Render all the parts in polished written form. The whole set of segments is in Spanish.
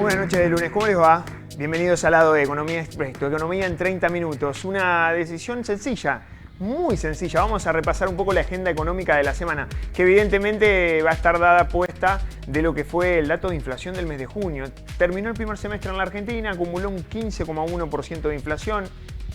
Buenas noches de lunes, ¿cómo les va? Bienvenidos al lado de Economía Express, tu economía en 30 minutos. Una decisión sencilla, muy sencilla. Vamos a repasar un poco la agenda económica de la semana, que evidentemente va a estar dada puesta de lo que fue el dato de inflación del mes de junio. Terminó el primer semestre en la Argentina, acumuló un 15,1% de inflación.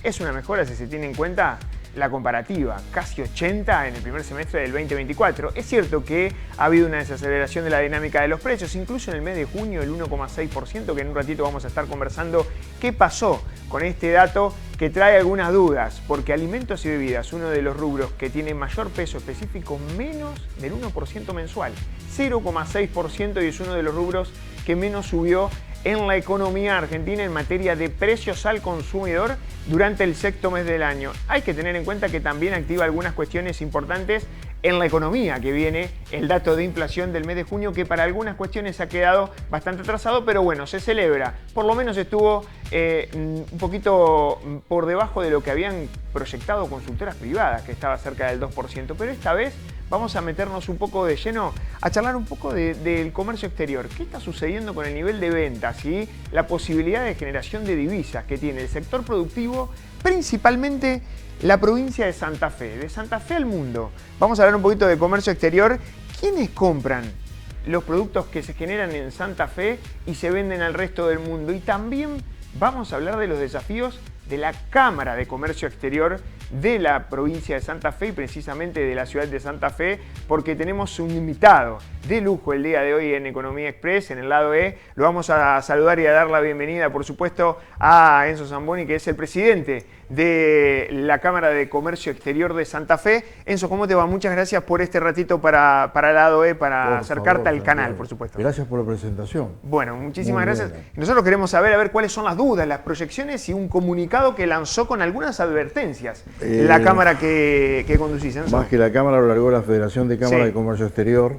Es una mejora si se tiene en cuenta la comparativa, casi 80 en el primer semestre del 2024. Es cierto que ha habido una desaceleración de la dinámica de los precios, incluso en el mes de junio el 1,6%, que en un ratito vamos a estar conversando qué pasó con este dato que trae algunas dudas, porque alimentos y bebidas, uno de los rubros que tiene mayor peso específico, menos del 1% mensual, 0,6%, y es uno de los rubros que menos subió en la economía argentina en materia de precios al consumidor durante el sexto mes del año. Hay que tener en cuenta que también activa algunas cuestiones importantes en la economía, que viene el dato de inflación del mes de junio, que para algunas cuestiones ha quedado bastante atrasado, pero bueno, se celebra. Por lo menos estuvo un poquito por debajo de lo que habían proyectado consultoras privadas, que estaba cerca del 2%, pero esta vez vamos a meternos un poco de lleno a charlar un poco del comercio exterior. ¿Qué está sucediendo con el nivel de ventas y la posibilidad de generación de divisas que tiene el sector productivo, principalmente la provincia de Santa Fe? De Santa Fe al mundo. Vamos a hablar un poquito de comercio exterior. ¿Quiénes compran los productos que se generan en Santa Fe y se venden al resto del mundo? Y también vamos a hablar de los desafíos de la Cámara de Comercio Exterior de la provincia de Santa Fe y precisamente de la ciudad de Santa Fe, porque tenemos un invitado de lujo el día de hoy en Economía Express, en el lado E. Lo vamos a saludar y a dar la bienvenida, por supuesto, a Enzo Zamboni, que es el presidente de la Cámara de Comercio Exterior de Santa Fe. Enzo, ¿cómo te va? Muchas gracias por este ratito para el lado E, para acercarte al canal, por supuesto. Gracias por la presentación. Bueno, muchísimas gracias. Nosotros queremos saber cuáles son las dudas, las proyecciones y un comunicado que lanzó con algunas advertencias la Cámara que conducís, Enzo. Más que la Cámara lo largó la Federación de Cámaras de Comercio Exterior,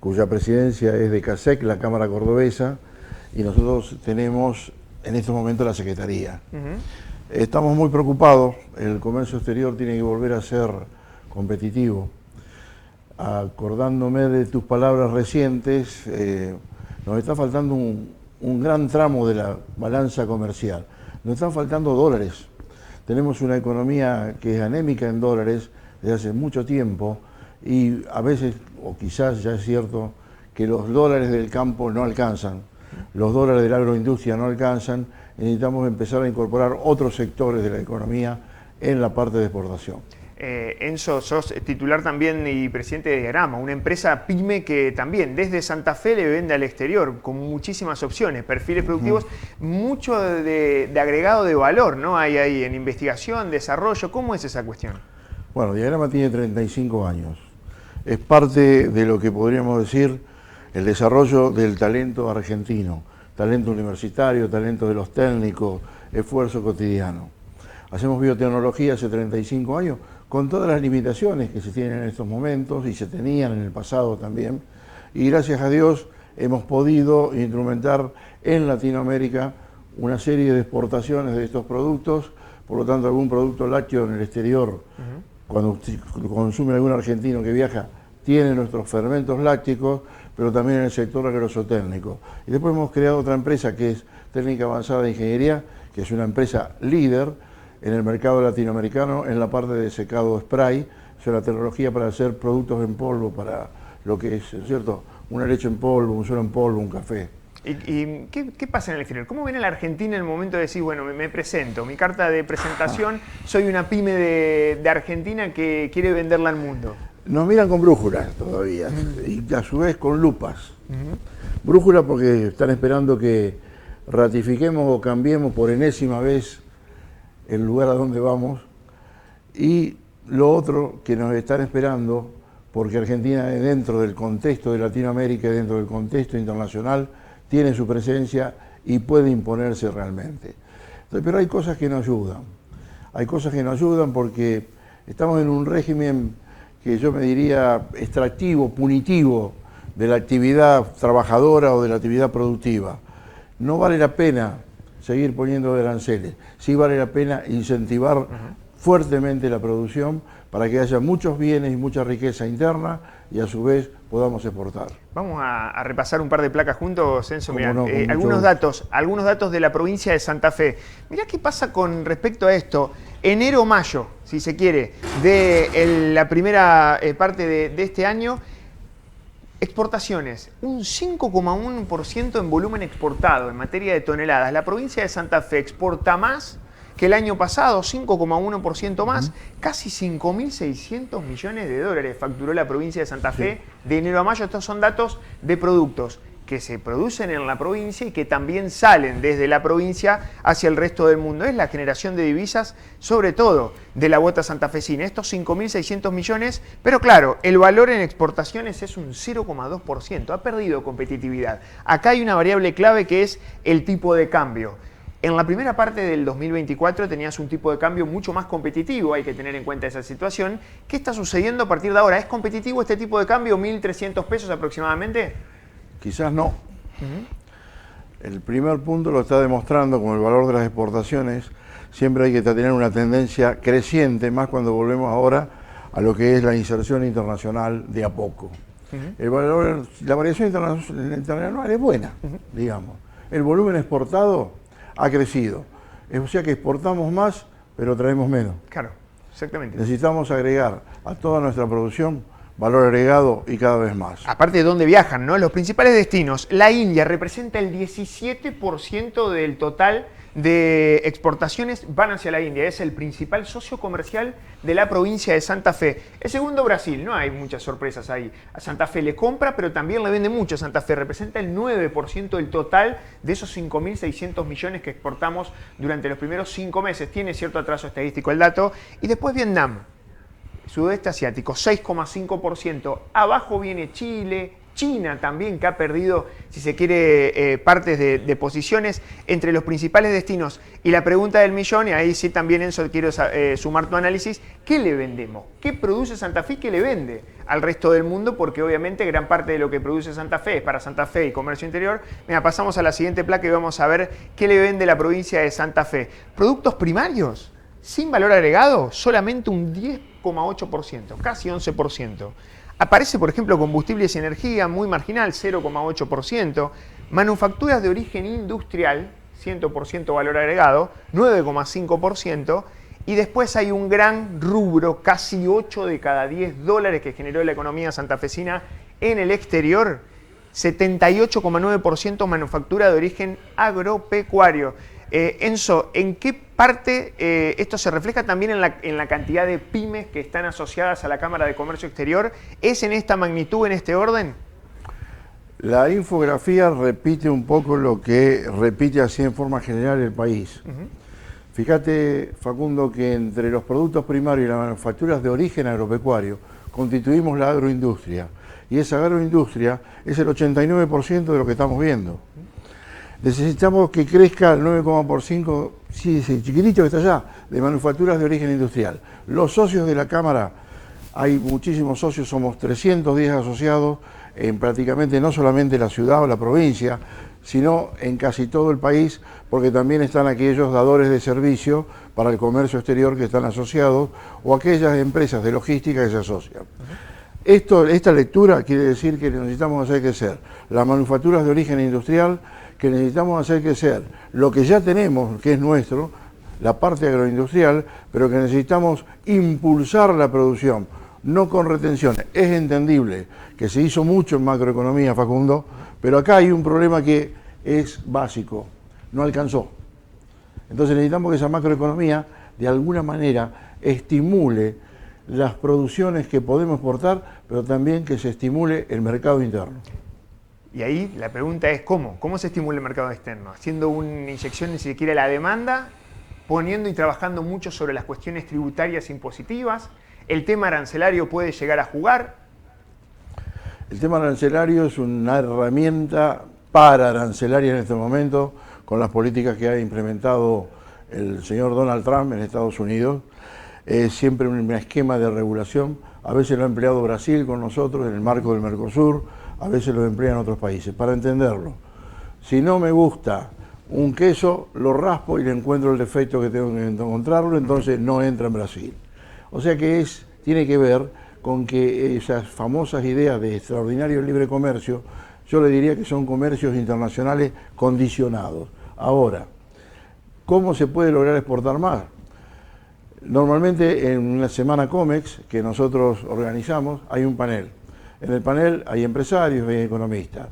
cuya presidencia es de CASEC, la Cámara Cordobesa, y nosotros tenemos en estos momentos la Secretaría. Estamos muy preocupados, el comercio exterior tiene que volver a ser competitivo. Acordándome de tus palabras recientes, nos está faltando un gran tramo de la balanza comercial. Nos están faltando dólares. Tenemos una economía que es anémica en dólares desde hace mucho tiempo y a veces, o quizás ya es cierto, que los dólares del campo no alcanzan, los dólares de la agroindustria no alcanzan. Necesitamos empezar a incorporar otros sectores de la economía en la parte de exportación. Enzo, sos titular también y presidente de Diagrama, una empresa pyme que también desde Santa Fe le vende al exterior con muchísimas opciones, perfiles productivos, mucho de agregado de valor, ¿no? Hay ahí en investigación, desarrollo. ¿Cómo es esa cuestión? Bueno, Diagrama tiene 35 años. Es parte de lo que podríamos decir el desarrollo del talento argentino, talento universitario, talento de los técnicos, esfuerzo cotidiano. Hacemos biotecnología hace 35 años, con todas las limitaciones que se tienen en estos momentos y se tenían en el pasado también, y gracias a Dios hemos podido instrumentar en Latinoamérica una serie de exportaciones de estos productos. Por lo tanto, algún producto lácteo en el exterior, cuando consume algún argentino que viaja, tiene nuestros fermentos lácticos, pero también en el sector agrozotécnico. Y después hemos creado otra empresa que es Técnica Avanzada de Ingeniería, que es una empresa líder en el mercado latinoamericano en la parte de secado spray, o sea, la tecnología para hacer productos en polvo, para lo que es, ¿cierto?, una leche en polvo, un suero en polvo, un café. ¿Y qué pasa en el exterior? ¿Cómo viene la Argentina en el momento de decir, bueno, me presento, mi carta de presentación, soy una pyme de Argentina que quiere venderla al mundo? Nos miran con brújulas todavía, y a su vez con lupas. Brújula porque están esperando que ratifiquemos o cambiemos por enésima vez el lugar a donde vamos, y lo otro que nos están esperando, porque Argentina dentro del contexto de Latinoamérica, dentro del contexto internacional, tiene su presencia y puede imponerse realmente. Entonces, pero hay cosas que nos ayudan. Hay cosas que nos ayudan porque estamos en un régimen que yo me diría extractivo, punitivo de la actividad trabajadora o de la actividad productiva. No vale la pena seguir poniendo aranceles. Sí vale la pena incentivar fuertemente la producción para que haya muchos bienes y mucha riqueza interna y a su vez podamos exportar. Vamos a repasar un par de placas juntos, Enzo. Mirá, No, algunos datos de la provincia de Santa Fe. Mirá qué pasa con respecto a esto. Enero-mayo, si se quiere, de la primera parte de este año, exportaciones, un 5,1% en volumen exportado en materia de toneladas. La provincia de Santa Fe exporta más que el año pasado, 5,1% más, casi 5.600 millones de dólares facturó la provincia de Santa Fe de enero a mayo. Estos son datos de productos que se producen en la provincia y que también salen desde la provincia hacia el resto del mundo. Es la generación de divisas, sobre todo de la bota santafesina, estos 5.600 millones, pero claro, el valor en exportaciones es un 0,2%, ha perdido competitividad. Acá hay una variable clave que es el tipo de cambio. En la primera parte del 2024 tenías un tipo de cambio mucho más competitivo, hay que tener en cuenta esa situación. ¿Qué está sucediendo a partir de ahora? ¿Es competitivo este tipo de cambio, 1.300 pesos aproximadamente? Quizás no. El primer punto lo está demostrando con el valor de las exportaciones. Siempre hay que tener una tendencia creciente, más cuando volvemos ahora a lo que es la inserción internacional de a poco. El valor, la variación internacional es buena, digamos. El volumen exportado ha crecido. O sea que exportamos más, pero traemos menos. Claro, exactamente. Necesitamos agregar a toda nuestra producción valor agregado y cada vez más. Aparte de dónde viajan, ¿no? Los principales destinos. La India representa el 17% del total de exportaciones van hacia la India. Es el principal socio comercial de la provincia de Santa Fe. El segundo, Brasil. No hay muchas sorpresas ahí. A Santa Fe le compra, pero también le vende mucho a Santa Fe. Representa el 9% del total de esos 5.600 millones que exportamos durante los primeros 5 meses. Tiene cierto atraso estadístico el dato. Y después Vietnam. Sudeste asiático, 6,5%. Abajo viene Chile, China también, que ha perdido, si se quiere, partes de posiciones entre los principales destinos. Y la pregunta del millón, y ahí sí también, Enzo, quiero sumar tu análisis, ¿qué le vendemos? ¿Qué produce Santa Fe y qué le vende al resto del mundo? Porque obviamente gran parte de lo que produce Santa Fe es para Santa Fe y comercio interior. Mira, pasamos a la siguiente placa y vamos a ver qué le vende la provincia de Santa Fe. Productos primarios, sin valor agregado, solamente un 10,8%, casi 11%. Aparece, por ejemplo, combustibles y energía, muy marginal, 0,8%. Manufacturas de origen industrial, 100% valor agregado, 9,5%. Y después hay un gran rubro, casi 8 de cada 10 dólares que generó la economía santafesina en el exterior, 78,9% manufactura de origen agropecuario. Enzo, ¿en qué parte esto se refleja también en la cantidad de pymes que están asociadas a la Cámara de Comercio Exterior? ¿Es en esta magnitud, en este orden? La infografía repite un poco lo que repite así en forma general el país. Fíjate, Facundo, que entre los productos primarios y las manufacturas de origen agropecuario constituimos la agroindustria. Y esa agroindustria es el 89% de lo que estamos viendo. Necesitamos que crezca el 9,5%, sí, ese chiquitito que está allá, de manufacturas de origen industrial. Los socios de la Cámara, hay muchísimos socios, somos 310 asociados en prácticamente no solamente la ciudad o la provincia, sino en casi todo el país, porque también están aquellos dadores de servicio para el comercio exterior que están asociados o aquellas empresas de logística que se asocian. Esta lectura quiere decir que necesitamos hacer crecer las manufacturas de origen industrial, que necesitamos hacer crecer lo que ya tenemos, que es nuestro, la parte agroindustrial, pero que necesitamos impulsar la producción, no con retenciones. Es entendible que se hizo mucho en macroeconomía, Facundo, pero acá hay un problema que es básico, no alcanzó. Entonces necesitamos que esa macroeconomía, de alguna manera, estimule las producciones que podemos exportar, pero también que se estimule el mercado interno. Y ahí la pregunta es ¿cómo? ¿Cómo se estimula el mercado externo? Haciendo una inyección, ni siquiera la demanda, poniendo y trabajando mucho sobre las cuestiones tributarias e impositivas. ¿El tema arancelario puede llegar a jugar? El tema arancelario es una herramienta para arancelaria en este momento, con las políticas que ha implementado el señor Donald Trump en Estados Unidos. Es siempre un esquema de regulación. A veces lo ha empleado Brasil con nosotros en el marco del Mercosur, a veces lo emplean otros países. Para entenderlo, si no me gusta un queso, lo raspo y le encuentro el defecto que tengo que encontrarlo, entonces no entra en Brasil. O sea que es tiene que ver con que esas famosas ideas de extraordinario libre comercio, yo le diría que son comercios internacionales condicionados. Ahora, ¿cómo se puede lograr exportar más? Normalmente en una semana COMEX que nosotros organizamos hay un panel. En el panel hay empresarios y economistas.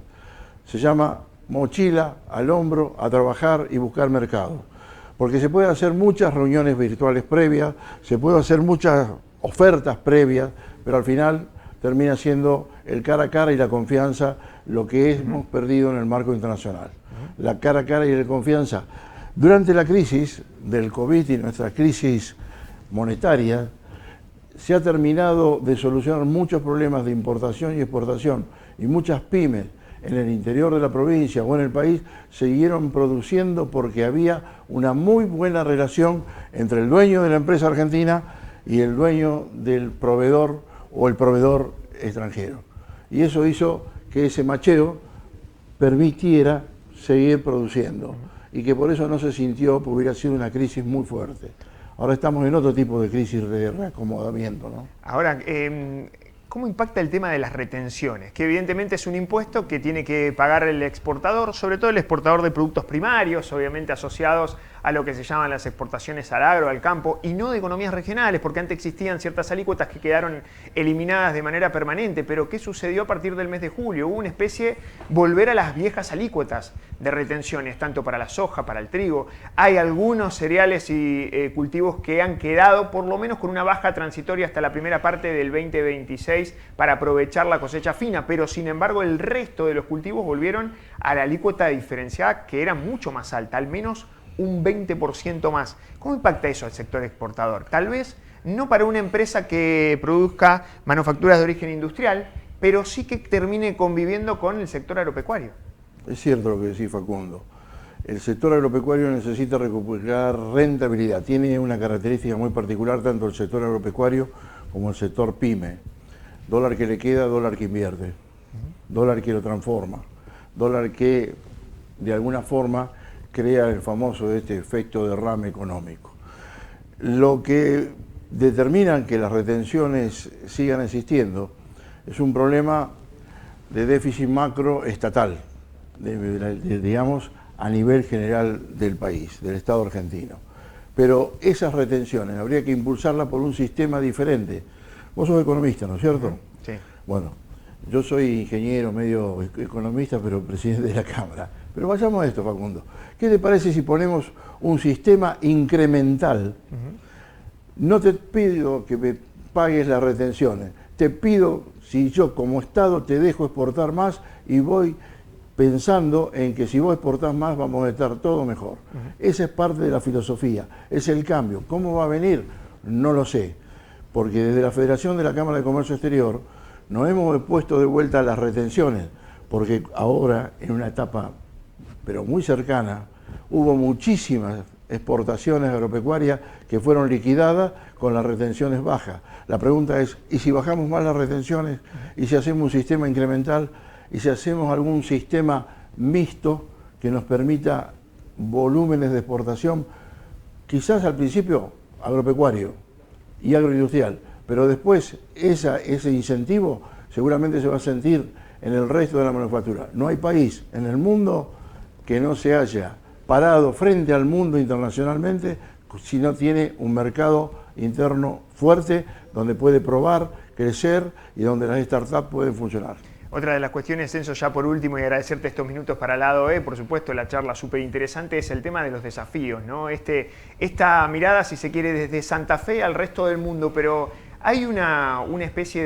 Se llama mochila al hombro a trabajar y buscar mercado. Porque se puede hacer muchas reuniones virtuales previas, se puede hacer muchas ofertas previas, pero al final termina siendo el cara a cara y la confianza lo que hemos perdido en el marco internacional. La cara a cara y la confianza. Durante la crisis del COVID y nuestra crisis monetaria, se ha terminado de solucionar muchos problemas de importación y exportación, y muchas pymes en el interior de la provincia o en el país siguieron produciendo porque había una muy buena relación entre el dueño de la empresa argentina y el dueño del proveedor o el proveedor extranjero. Y eso hizo que ese macheo permitiera seguir produciendo y que por eso no se sintió, porque hubiera sido una crisis muy fuerte. Ahora estamos en otro tipo de crisis de reacomodamiento, ¿no? Ahora, ¿cómo impacta el tema de las retenciones? Que evidentemente es un impuesto que tiene que pagar el exportador, sobre todo el exportador de productos primarios, obviamente asociados a lo que se llaman las exportaciones al agro, al campo, y no de economías regionales, porque antes existían ciertas alícuotas que quedaron eliminadas de manera permanente. Pero ¿qué sucedió a partir del mes de julio? Hubo una especie volver a las viejas alícuotas de retenciones, tanto para la soja, para el trigo. Hay algunos cereales y cultivos que han quedado por lo menos con una baja transitoria hasta la primera parte del 2026 para aprovechar la cosecha fina, pero sin embargo el resto de los cultivos volvieron a la alícuota diferenciada, que era mucho más alta, al menos un 20% más. ¿Cómo impacta eso al sector exportador? Tal vez no para una empresa que produzca manufacturas de origen industrial, pero sí que termine conviviendo con el sector agropecuario. Es cierto lo que decís, Facundo. El sector agropecuario necesita recuperar rentabilidad. Tiene una característica muy particular tanto el sector agropecuario como el sector pyme. Dólar que le queda, dólar que invierte. Dólar que lo transforma. Dólar que de alguna forma crea el famoso efecto derrame económico. Lo que determina que las retenciones sigan existiendo es un problema de déficit macroestatal, digamos, a nivel general del país, del Estado argentino. Pero esas retenciones habría que impulsarlas por un sistema diferente. Vos sos economista, ¿no es cierto? Sí. Bueno, yo soy ingeniero, medio economista, pero presidente de la Cámara. Pero vayamos a esto, Facundo. ¿Qué te parece si ponemos un sistema incremental? No te pido que me pagues las retenciones, te pido, si yo como Estado te dejo exportar más y voy pensando en que si vos exportás más vamos a estar todo mejor. Esa es parte de la filosofía, es el cambio. ¿Cómo va a venir? No lo sé, porque desde la Federación de la Cámara de Comercio Exterior nos hemos puesto de vuelta las retenciones, porque ahora en una etapa pero muy cercana, hubo muchísimas exportaciones agropecuarias que fueron liquidadas con las retenciones bajas. La pregunta es, ¿y si bajamos más las retenciones? ¿Y si hacemos un sistema incremental? ¿Y si hacemos algún sistema mixto que nos permita volúmenes de exportación? Quizás al principio agropecuario y agroindustrial, pero después ese incentivo seguramente se va a sentir en el resto de la manufactura. No hay país en el mundo que no se haya parado frente al mundo internacionalmente si no tiene un mercado interno fuerte donde puede probar, crecer y donde las startups pueden funcionar. Otra de las cuestiones, Enzo, ya por último, y agradecerte estos minutos para el lado por supuesto, la charla súper interesante, es el tema de los desafíos, ¿no? Esta mirada, si se quiere, desde Santa Fe al resto del mundo, pero hay una especie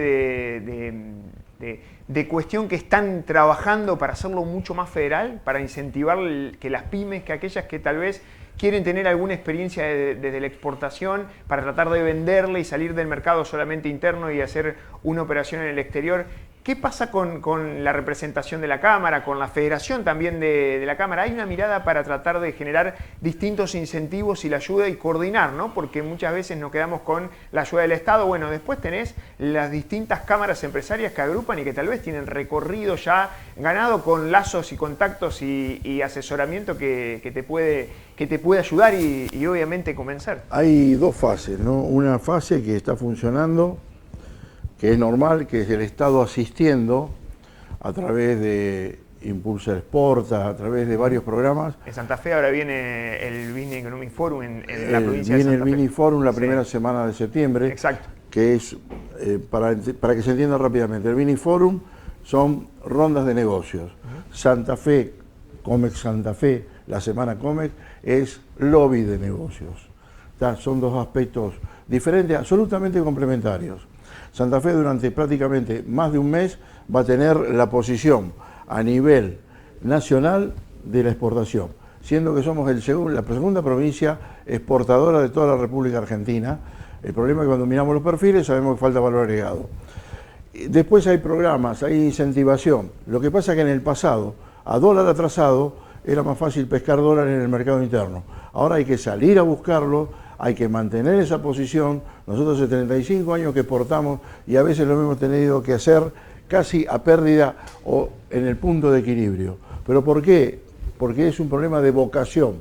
de cuestión que están trabajando para hacerlo mucho más federal, para incentivar que las pymes, que aquellas que tal vez quieren tener alguna experiencia desde la exportación para tratar de venderle y salir del mercado solamente interno y hacer una operación en el exterior. ¿Qué pasa con la representación de la Cámara, con la federación también de la Cámara? ¿Hay una mirada para tratar de generar distintos incentivos y la ayuda y coordinar, ¿no? Porque muchas veces nos quedamos con la ayuda del Estado. Bueno, después tenés las distintas cámaras empresarias que agrupan y que tal vez tienen recorrido ya ganado con lazos y contactos y asesoramiento que te puede ayudar y obviamente convencer. Hay dos fases, ¿no? Una fase que está funcionando que es normal, que es el Estado asistiendo a través de Impulsa Exporta, a través de varios programas. En Santa Fe ahora viene el Business Economic Forum en la provincia de Viene Santa Fe. el Mini Forum la Sí. primera semana de septiembre. Exacto. Que es, para que se entienda rápidamente, el Mini Forum son rondas de negocios. Santa Fe, Comex Santa Fe, la semana Comex, es lobby de negocios. Son dos aspectos diferentes, absolutamente complementarios. Santa Fe durante prácticamente más de un mes va a tener la posición a nivel nacional de la exportación, siendo que somos la segunda provincia exportadora de toda la República Argentina. El problema es que cuando miramos los perfiles sabemos que falta valor agregado. Después hay programas, hay incentivación. Lo que pasa es que en el pasado, a dólar atrasado, era más fácil pescar dólares en el mercado interno. Ahora hay que salir a buscarlo, hay que mantener esa posición. Nosotros hace 35 años que exportamos y a veces lo hemos tenido que hacer casi a pérdida o en el punto de equilibrio. ¿Pero por qué? Porque es un problema de vocación.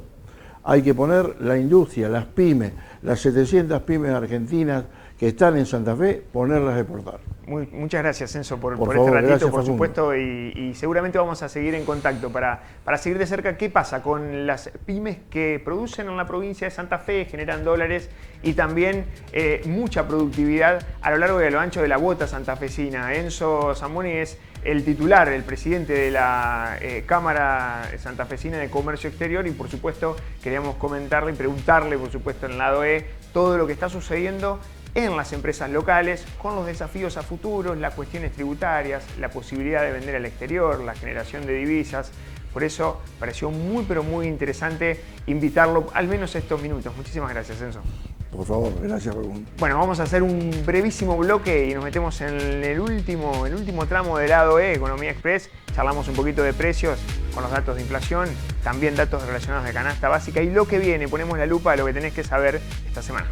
Hay que poner la industria, las pymes, las 700 pymes argentinas que están en Santa Fe, ponerlas a exportar. Muchas gracias, Enzo, por favor, este ratito, gracias, por Facundo. supuesto, y seguramente vamos a seguir en contacto para seguir de cerca qué pasa con las pymes que producen en la provincia de Santa Fe, generan dólares y también mucha productividad a lo largo y a lo ancho de la bota santafesina. Enzo Zamboni es el titular, el presidente de la Cámara Santafesina de Comercio Exterior y por supuesto queríamos comentarle y preguntarle, por supuesto, en el lado E, todo lo que está sucediendo en las empresas locales, con los desafíos a futuros, las cuestiones tributarias, la posibilidad de vender al exterior, la generación de divisas. Por eso pareció muy, pero muy interesante invitarlo al menos estos minutos. Muchísimas gracias, Enzo. Por favor, gracias, Facundo. Bueno, vamos a hacer un brevísimo bloque y nos metemos en el último tramo del lado E, Economía Express. Charlamos un poquito de precios con los datos de inflación, también datos relacionados de canasta básica y lo que viene, ponemos la lupa a lo que tenés que saber esta semana.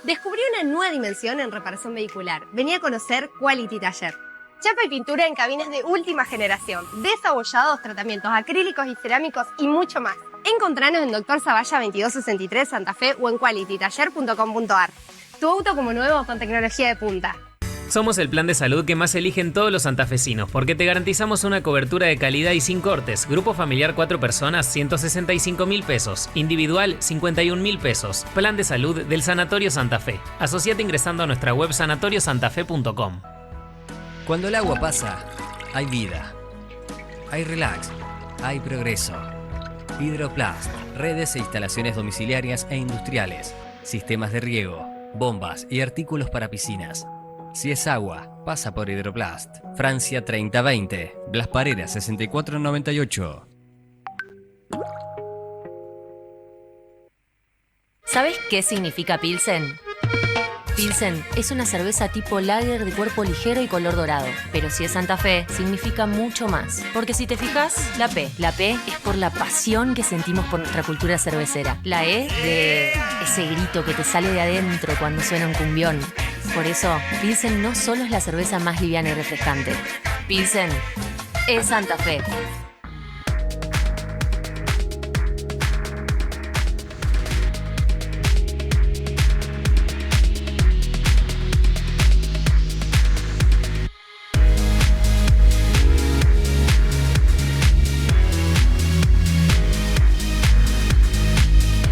Descubrí una nueva dimensión en reparación vehicular. Vení a conocer Quality Taller. Chapa y pintura en cabinas de última generación, desabollados, tratamientos acrílicos y cerámicos y mucho más. Encontranos en Dr. Zavalla 2263 Santa Fe o en qualitytaller.com.ar. Tu auto como nuevo con tecnología de punta. Somos el plan de salud que más eligen todos los santafesinos porque te garantizamos una cobertura de calidad y sin cortes. Grupo familiar 4 personas, 165.000 pesos. Individual, 51.000 pesos. Plan de salud del Sanatorio Santa Fe. Asociate ingresando a nuestra web sanatoriosantafé.com. Cuando el agua pasa, hay vida. Hay relax. Hay progreso. Hidroplast. Redes e instalaciones domiciliarias e industriales. Sistemas de riego. Bombas y artículos para piscinas. Si es agua, pasa por Hidroplast. Francia 3020. Blas Parera 6498. ¿Sabes qué significa Pilsen? Pilsen es una cerveza tipo lager de cuerpo ligero y color dorado. Pero si es Santa Fe, significa mucho más. Porque si te fijas, la P. La P es por la pasión que sentimos por nuestra cultura cervecera. La E de ese grito que te sale de adentro cuando suena un cumbión. Por eso, Pilsen no solo es la cerveza más liviana y refrescante. Pilsen es Santa Fe.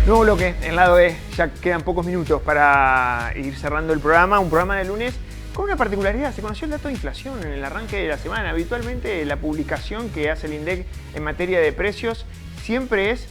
Nuevo bloque, en el lado E, ya quedan pocos minutos para ir cerrando el programa, un programa de lunes con una particularidad. Se conoció el dato de inflación en el arranque de la semana. Habitualmente la publicación que hace el INDEC en materia de precios siempre es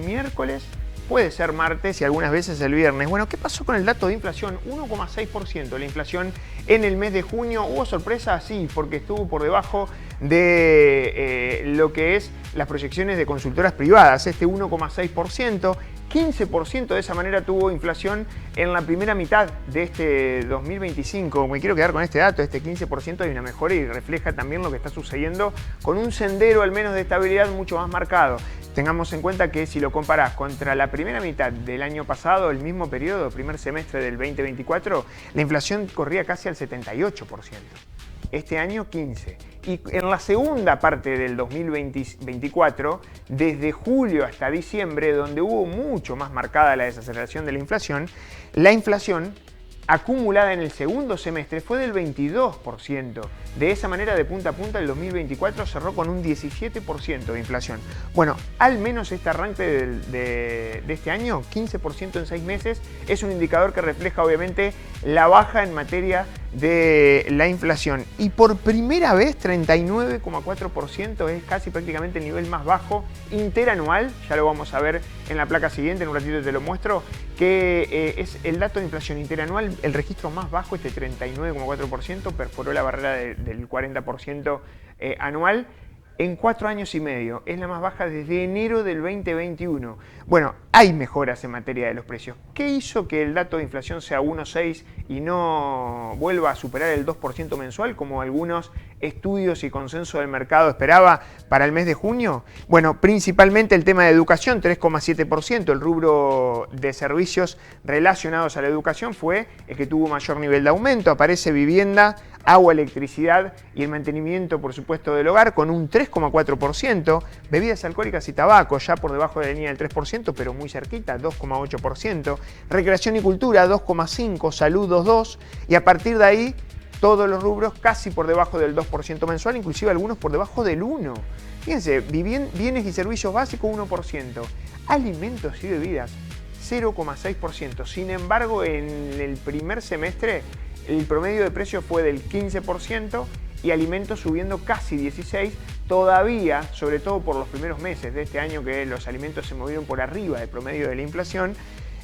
miércoles, puede ser martes y algunas veces el viernes. Bueno, ¿qué pasó con el dato de inflación? 1,6% la inflación en el mes de junio. ¿Hubo sorpresa? Sí, porque estuvo por debajo de lo que es las proyecciones de consultoras privadas, este 1,6%. 15% de esa manera tuvo inflación en la primera mitad de este 2025. Me quiero quedar con este dato, este 15% hay una mejora y refleja también lo que está sucediendo con un sendero al menos de estabilidad mucho más marcado. Tengamos en cuenta que si lo comparás contra la primera mitad del año pasado, el mismo periodo, primer semestre del 2024, la inflación corría casi al 78%. este año 15%. Y en la segunda parte del 2024, desde julio hasta diciembre, donde hubo mucho más marcada la desaceleración de la inflación acumulada en el segundo semestre fue del 22%. De esa manera, de punta a punta, el 2024 cerró con un 17% de inflación. Bueno, al menos este arranque de este año, 15% en 6 meses, es un indicador que refleja obviamente la baja en materia de la inflación. Y por primera vez, 39,4% es casi prácticamente el nivel más bajo interanual. Ya lo vamos a ver en la placa siguiente, en un ratito te lo muestro, que es el dato de inflación interanual, el registro más bajo, este 39,4%, perforó la barrera del 40% anual en 4 años y medio. Es la más baja desde enero del 2021. Bueno, hay mejoras en materia de los precios. ¿Qué hizo que el dato de inflación sea 1,6 y no vuelva a superar el 2% mensual, como algunos estudios y consenso del mercado esperaba para el mes de junio? Bueno, principalmente el tema de educación, 3,7%. El rubro de servicios relacionados a la educación fue el que tuvo mayor nivel de aumento. Aparece vivienda, agua, electricidad y el mantenimiento, por supuesto, del hogar con un 3,4%. Bebidas alcohólicas y tabaco, ya por debajo de la línea del 3%, pero muy cerquita, 2,8%. Recreación y cultura, 2,5%. Salud, 2,2%. Y a partir de ahí, todos los rubros casi por debajo del 2% mensual, inclusive algunos por debajo del 1%. Fíjense, bienes y servicios básicos, 1%. Alimentos y bebidas, 0,6%. Sin embargo, en el primer semestre, el promedio de precio fue del 15% y alimentos subiendo casi 16%. Todavía, sobre todo por los primeros meses de este año que los alimentos se movieron por arriba del promedio de la inflación,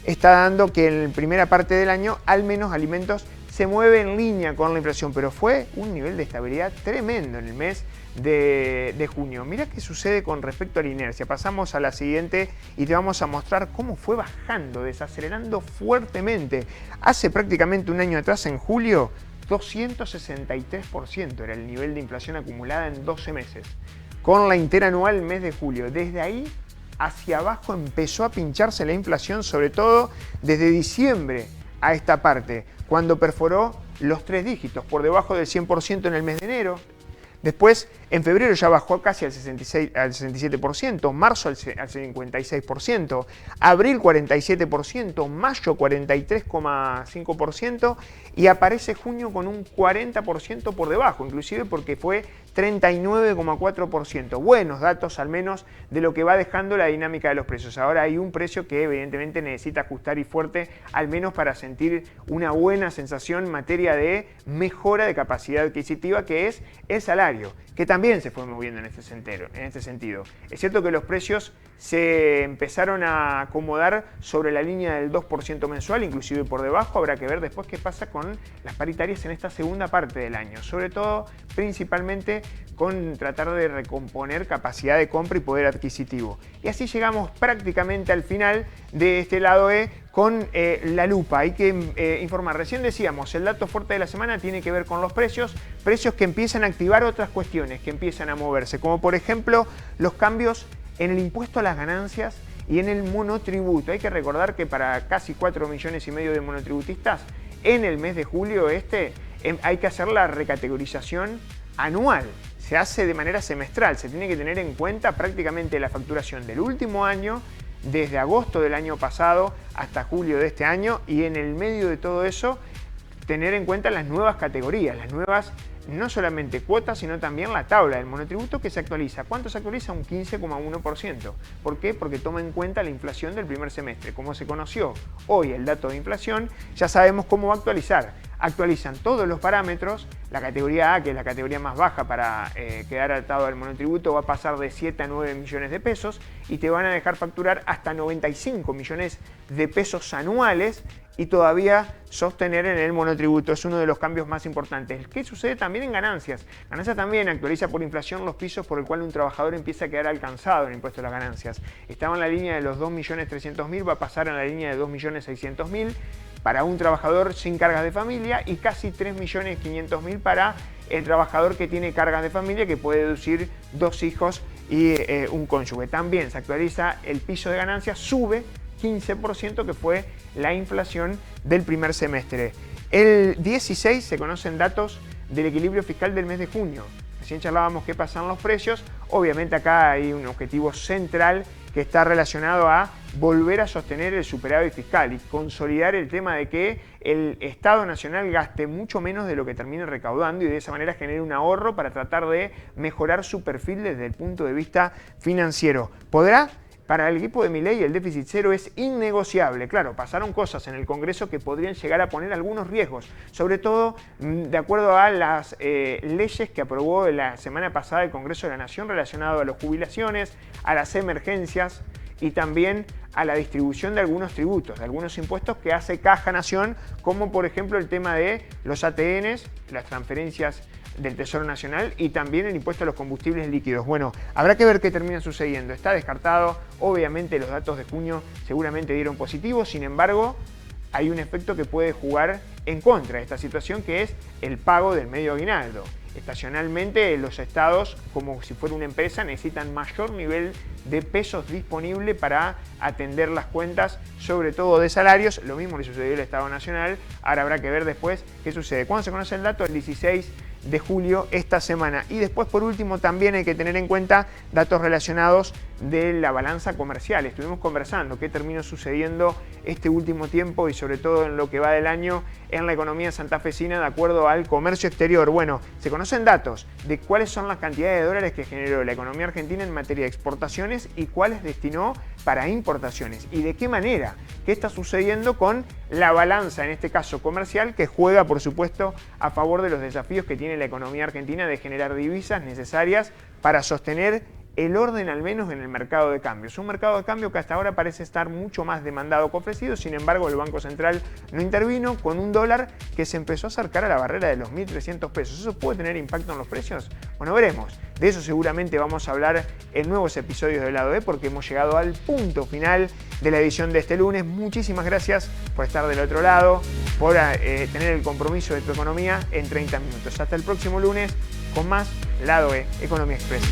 está dando que en la primera parte del año al menos alimentos se mueve en línea con la inflación, pero fue un nivel de estabilidad tremendo en el mes de junio. Mirá qué sucede con respecto a la inercia. Pasamos a la siguiente y te vamos a mostrar cómo fue bajando, desacelerando fuertemente. Hace prácticamente un año atrás, en julio, 263% era el nivel de inflación acumulada en 12 meses. Con la interanual mes de julio, desde ahí hacia abajo empezó a pincharse la inflación, sobre todo desde diciembre a esta parte, cuando perforó los 3 dígitos, por debajo del 100% en el mes de enero. Después, en febrero ya bajó casi al 67%, marzo al 56%, abril 47%, mayo 43,5% y aparece junio con un 40% por debajo, inclusive porque fue 39,4%. Buenos datos al menos de lo que va dejando la dinámica de los precios. Ahora hay un precio que evidentemente necesita ajustar y fuerte, al menos para sentir una buena sensación en materia de mejora de capacidad adquisitiva, que es el salario, que también se fue moviendo en este sentido. Es cierto que los precios se empezaron a acomodar sobre la línea del 2% mensual, inclusive por debajo. Habrá que ver después qué pasa con las paritarias en esta segunda parte del año, sobre todo principalmente con tratar de recomponer capacidad de compra y poder adquisitivo. Y así llegamos prácticamente al final de este lado E con la lupa. Hay que informar, recién decíamos, el dato fuerte de la semana tiene que ver con los precios que empiezan a activar otras cuestiones, que empiezan a moverse, como por ejemplo los cambios en el impuesto a las ganancias y en el monotributo. Hay que recordar que para casi 4,5 millones de monotributistas, en el mes de julio hay que hacer la recategorización anual. Se hace de manera semestral, se tiene que tener en cuenta prácticamente la facturación del último año, desde agosto del año pasado hasta julio de este año, y en el medio de todo eso tener en cuenta las nuevas categorías, las nuevas no solamente cuotas, sino también la tabla del monotributo que se actualiza. ¿Cuánto se actualiza? Un 15,1%. ¿Por qué? Porque toma en cuenta la inflación del primer semestre. Como se conoció hoy el dato de inflación, ya sabemos cómo va a actualizar. Actualizan todos los parámetros. La categoría A, que es la categoría más baja para quedar atado al monotributo, va a pasar de 7 a 9 millones de pesos y te van a dejar facturar hasta 95 millones de pesos anuales y todavía sostener en el monotributo. Es uno de los cambios más importantes. ¿Qué sucede también en ganancias? Ganancias también actualiza por inflación los pisos por el cual un trabajador empieza a quedar alcanzado en el impuesto a las ganancias. Estaba en la línea de los 2.300.000, va a pasar a la línea de 2.600.000 para un trabajador sin cargas de familia y casi 3.500.000 para el trabajador que tiene cargas de familia, que puede deducir 2 hijos y un cónyuge. También se actualiza el piso de ganancias, sube 15%, que fue la inflación del primer semestre. El 16 se conocen datos del equilibrio fiscal del mes de junio. Recién charlábamos qué pasan los precios. Obviamente acá hay un objetivo central que está relacionado a volver a sostener el superávit fiscal y consolidar el tema de que el Estado Nacional gaste mucho menos de lo que termine recaudando y de esa manera genere un ahorro para tratar de mejorar su perfil desde el punto de vista financiero. ¿Podrá? Para el equipo de Milei el déficit cero es innegociable. Claro, pasaron cosas en el Congreso que podrían llegar a poner algunos riesgos, sobre todo de acuerdo a las leyes que aprobó la semana pasada el Congreso de la Nación relacionado a las jubilaciones, a las emergencias y también a la distribución de algunos tributos, de algunos impuestos que hace Caja Nación, como por ejemplo el tema de los ATNs, las transferencias del Tesoro Nacional y también el impuesto a los combustibles líquidos. Bueno, habrá que ver qué termina sucediendo. Está descartado, obviamente los datos de junio seguramente dieron positivo, sin embargo, hay un efecto que puede jugar en contra de esta situación, que es el pago del medio aguinaldo. Estacionalmente los estados, como si fuera una empresa, necesitan mayor nivel de pesos disponible para atender las cuentas, sobre todo de salarios. Lo mismo le sucedió al Estado Nacional. Ahora habrá que ver después qué sucede. ¿Cuándo se conoce el dato? El 16 de julio esta semana. Y después, por último, también hay que tener en cuenta datos relacionados de la balanza comercial. Estuvimos conversando qué terminó sucediendo este último tiempo y sobre todo en lo que va del año en la economía santafesina de acuerdo al comercio exterior. Bueno, se conocen datos de cuáles son las cantidades de dólares que generó la economía argentina en materia de exportaciones y cuáles destinó para importaciones y de qué manera, qué está sucediendo con la balanza, en este caso comercial, que juega por supuesto a favor de los desafíos que tiene la economía argentina de generar divisas necesarias para sostener el orden al menos en el mercado de cambios. Un mercado de cambio que hasta ahora parece estar mucho más demandado que ofrecido, sin embargo el Banco Central no intervino con un dólar que se empezó a acercar a la barrera de los 1.300 pesos. ¿Eso puede tener impacto en los precios? Bueno, veremos. De eso seguramente vamos a hablar en nuevos episodios del Lado E porque hemos llegado al punto final de la edición de este lunes. Muchísimas gracias por estar del otro lado, por tener el compromiso de tu economía en 30 minutos. Hasta el próximo lunes con más Lado E, Economía Express.